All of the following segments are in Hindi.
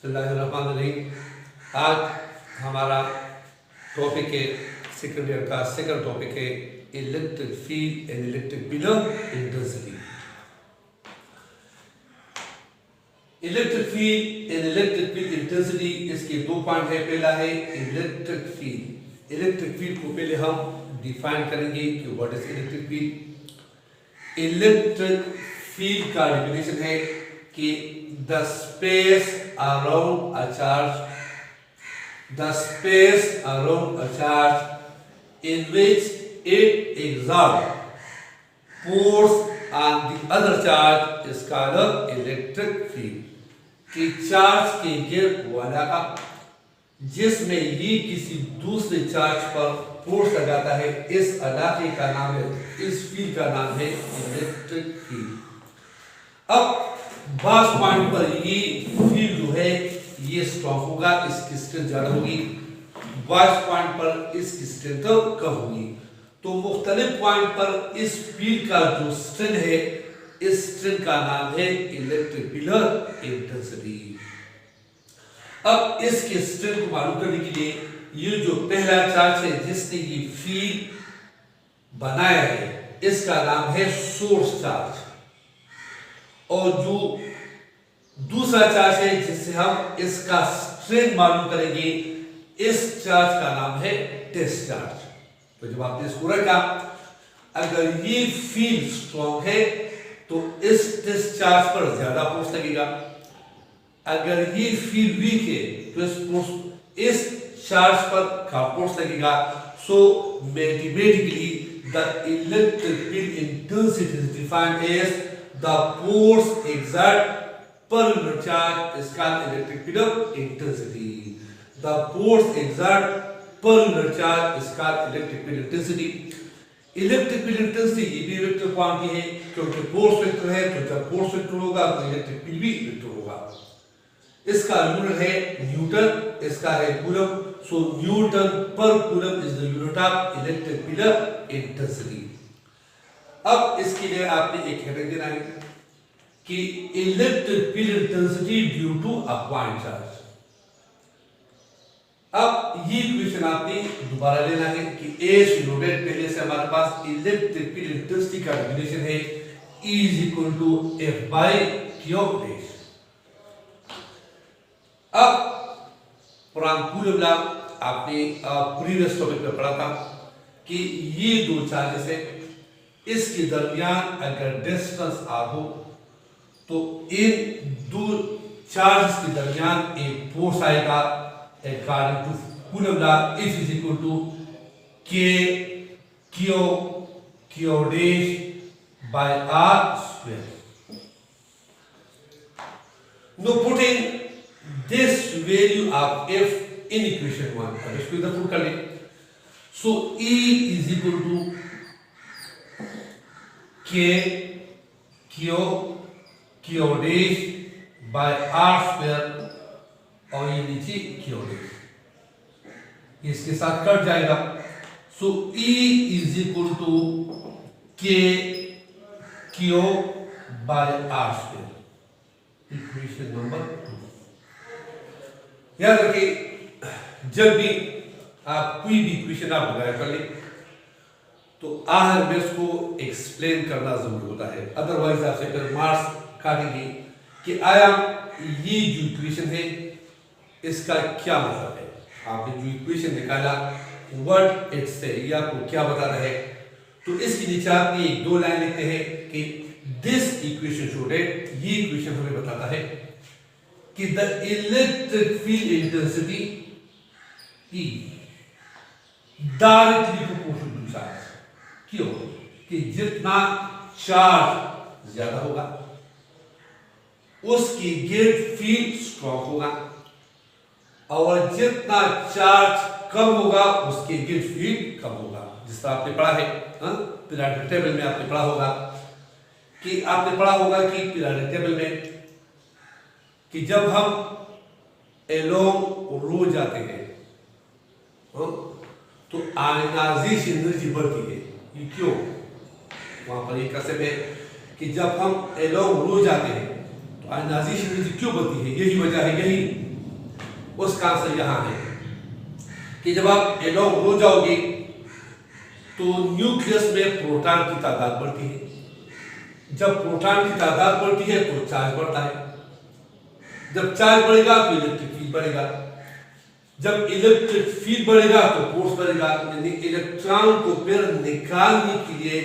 बिस्मिल्लाहिर्रहमानिर्रहीम। आज हमारा टॉपिक है सेकंड ईयर का सेकंड टॉपिक है electric field and electric pillar intensity. Electric field and electric field intensity, इसके दो पॉइंट है। पहला है इलेक्ट्रिक फील्ड। इलेक्ट्रिक फील्ड को पहले हम डिफाइन करेंगे कि what is electric field. Electric field का डेफिनेशन है कि the space around a charge in which it exerts force on the other charge is called electric field। कि चार्ज के गिर्द वाला का जिसमें ये किसी दूसरे चार्ज पर फोर्स लगाता है, इस इलाके का नाम है, इस फील्ड का नाम है इलेक्ट्रिक फील्ड। अब बास पॉइंट पर ये फील्ड जो है ये स्ट्रॉन्ग होगा, इसकी स्ट्रेंथ ज्यादा होगी। बास पॉइंट पर इसकी स्ट्रेंथ कम होगी। तो मुख्तलिफ पॉइंट पर इस फील्ड का जो स्ट्रेंथ है, इस स्ट्रेंथ का नाम है इलेक्ट्रिक पिलर इंटेंसिटी। अब इसके स्ट्रेंथ को मालूम करने के लिए ये जो पहला चार्ज है जिसने ये फील्ड बनाया है, इसका नाम है सोर्स चार्ज। और जो दूसरा चार्ज है जिससे हम इसका स्ट्रेंथ मालूम करेंगे, इस चार्ज का नाम है टेस्ट चार्ज। तो जब आपने इसको रखा, अगर ये फील्ड स्ट्रॉन्ग है तो इस टेस्ट चार्ज पर ज्यादा फोर्स लगेगा। अगर ये फील्ड वीक है तो इस चार्ज पर कम फोर्स लगेगा। So mathematically the electric field intensity is defined as the force exerted per unit charge is called electric field intensity। The force exerted per unit charge is called electric field intensity। Electric field intensity ये भी वेक्टर क्वांटिटी है, क्योंकि फोर्स वेक्टर है, तो जब फोर्स वेक्टर होगा तो इलेक्ट्रिक फील्ड भी वेक्टर होगा। इसका यूनिट है न्यूटन, इसका है कूलम। सो न्यूटन पर coulomb is the unit of electric field intensity. अब इसके लिए आपने एक हेडिंग देना है कि electric field intensity due to a point charge. अब ये इक्वेशन आपने दोबारा लेना है कि ए नोटेड पहले से हमारे पास इलेक्ट्रिक फील्ड इंटेंसिटी का डेफिनेशन है E equal to F by Q dash. अब पुराना कूलम लॉ आपने प्रीवियस टॉपिक में पढ़ा था कि ये दो चार्जेस है, इसके दरमियान अगर डिस्टेंस आर हो तो इन दो चार्ज के दरमियान एक फोर्स आएगा according to Coulomb law. F is equal to K Q dash by R square. Now putting this value of F in equation 1, अब इसको इधर पुट कर लें। So E is equal to K Q dash by R square, और ये नीचे Q डैश, इसके साथ कट जाएगा। So E is equal to K Q by R square, equation number 2। याद रखिए, जब भी आप कोई भी इक्वेशन आप डिराइव कर लें तो आखिर में इसको एक्सप्लेन करना जरूरी होता है, अदरवाइज आपसे फिर मार्क्स काटेंगे कि आया ये जो इक्वेशन है इसका क्या मतलब है। आपने जो इक्वेशन निकाला व्हाट इट से, ये आपको क्या बता रहा है। तो इसके नीचे आपने एक दो लाइन लिखते हैं कि दिस इक्वेशन शो दैट, ये इक्वेशन हमें बताता है कि the electric field intensity E directly proportional to charge. क्यों? कि जितना चार्ज ज्यादा होगा उसकी गिर्द फील्ड स्ट्रॉन्ग होगा, और जितना चार्ज कम होगा उसकी गिर्द फील्ड कम होगा। जिसका आपने पढ़ा है पीरियोडिक टेबल में, आपने पढ़ा होगा कि पीरियोडिक टेबल में कि जब हम एलोंग रो जाते हैं तो आयनाइजेशन एनर्जी बढ़ती है। ये क्यों? वहां पर एक कंसेप्ट है कि जब हम एलोंग रो जाते हैं तो आयनाइजेशन एनर्जी क्यों बढ़ती है? यही वजह है, यही उसका आंसर यहाँ है कि जब आप एलोंग रो जाओगे तो न्यूक्लियस में प्रोटॉन की तादाद बढ़ती है। जब प्रोटॉन की तादाद बढ़ती है तो चार्ज बढ़ता है। जब चार्ज बढ़ेगा तो इलेक्ट्रिक फील्ड बढ़ेगा। जब इलेक्ट्रिक फील्ड बढ़ेगा तो फोर्स बढ़ेगा। यानी इलेक्ट्रॉन को फिर निकालने के लिए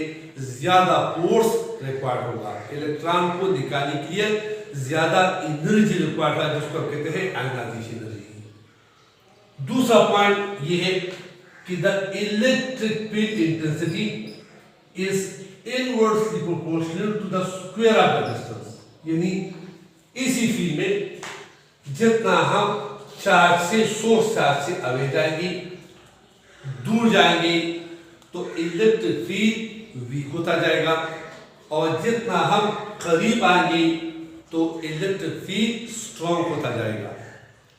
ज्यादा फोर्स रिक्वायर्ड होगा। इलेक्ट्रॉन को निकालने के लिए ज्यादा एनर्जी रिक्वायर्ड है, जिसको कहते हैं आयनाइजेशन एनर्जी। दूसरा पॉइंट ये है कि the electric field intensity is inversely proportional to the square of the distance. यानी इसी फील्ड में जितना हम चार्ज से सोर्स चार्ज से अवे जाएंगे, दूर जाएंगे, तो इलेक्ट्रिक फील्ड वीक होता जाएगा, और जितना हम करीब आएंगे तो इलेक्ट्रिक फील्ड स्ट्रॉन्ग होता जाएगा।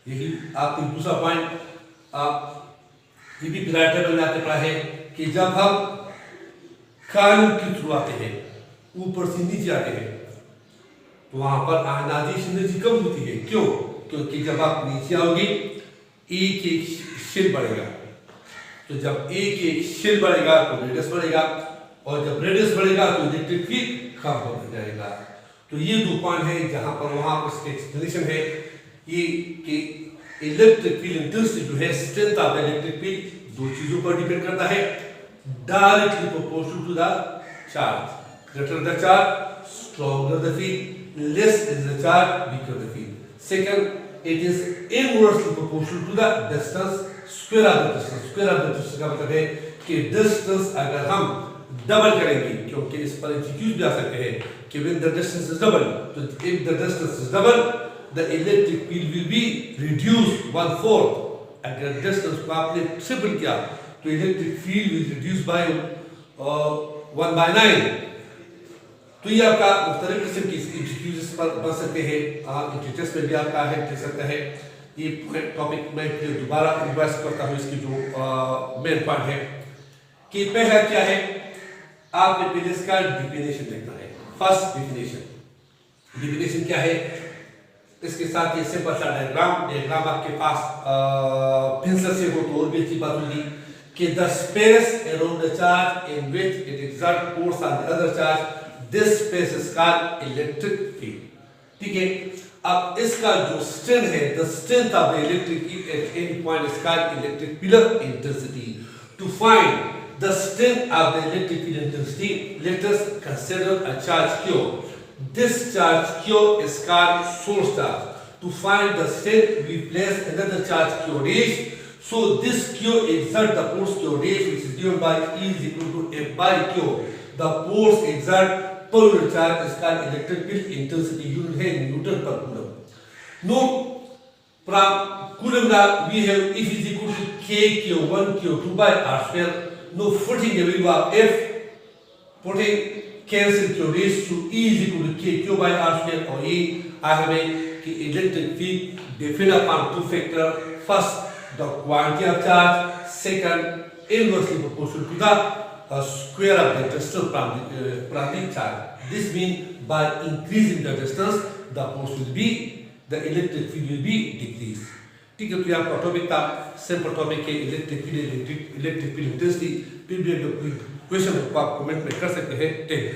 यही आपकी दूसरा पॉइंट आप ये भी टेबल में आपने पढ़ा है कि जब हम कानून के थ्रू आते हैं, ऊपर से नीचे आते हैं, तो वहां पर आयनाइजेशन एनर्जी कम होती है। क्यों? क्योंकि जब आप नीचे आओगे एक एक शेल बढ़ेगा, तो जब एक एक शेल बढ़ेगा तो रेडियस बढ़ेगा, और जब रेडियस बढ़ेगा तो इलेक्ट्रिक फील्ड कम होता जाएगा। तो ये दो पॉइंट है जहां पर वहां पर इसके एक्सप्लेनेशन है ये कि इलेक्ट्रिक फील्ड इंटेंसिटी जो है, strength of the electric field दो चीजों पर डिपेंड करता है। Directly proportional to the charge. Greater the charge, stronger the field, less is the charge, weaker the field. Second, it is inversely proportional to the distance, square of the distance। square of the distance का मतलब है कि distance अगर हम डबल करेंगे, क्योंकि इस पर एमसीक्यूज भी आ सकते हैं कि when the distance is double, तो if the distance is double, the electric field will be reduced 1/4। अगर distance को आपने ट्रिपल किया तो electric field will reduce by 1/9। तो ये आपका मुख्तलिफ किस्म की एमसीक्यूज पर बन सकते हैं। इंट्रोडक्शन में भी आपका है दे सकता है। ये टॉपिक मैं फिर दोबारा रिवाइज करता हूँ। इसकी जो मेन पॉइंट है कि पहला क्या है, आपने पहले इसका डिफिनेशन देखना है। फर्स्ट डिफिनेशन क्या है, इसके साथ ये सिंपल सा डायग्राम आपके पास पेंसिल से हो तो और भी अच्छी बात होगी कि the space around the charge in which it exert force on the other charge, this space is called electric field. ठीक है, अब इसका जो स्ट्रेंथ है, the strength of the electric field at any point is called electric field intensity. To find the strength of the electric field intensity, let us consider a charge Q। This charge Q is called source charge. To find the strength, we place another charge Q dash. So this Q exerts the force Q dash, which is given by E is equal to F by Q. The force exerted per unit charge is called electric field intensity. Unit है Newton per coulomb. Note from coulomb law we have F is equal to K Q1 Q2 by R square. Now putting the value of F, putting cancel Q raised to E is equal to K Q by R square, और ये आ हमें कि electric field depend upon two factor. First, the quantity of charge, second inversely proportional to the square of the distance from the charge. This mean by increasing the distance the force will be, the electric field will be decrease. ठीक है, तो ये आपका टॉपिक था, सिंपल टॉपिक है इलेक्ट्रिक फील्ड इंटेंसिटी। फिर भी अगर कोई क्वेश्चन आप कमेंट में कर सकते हैं। Thank you.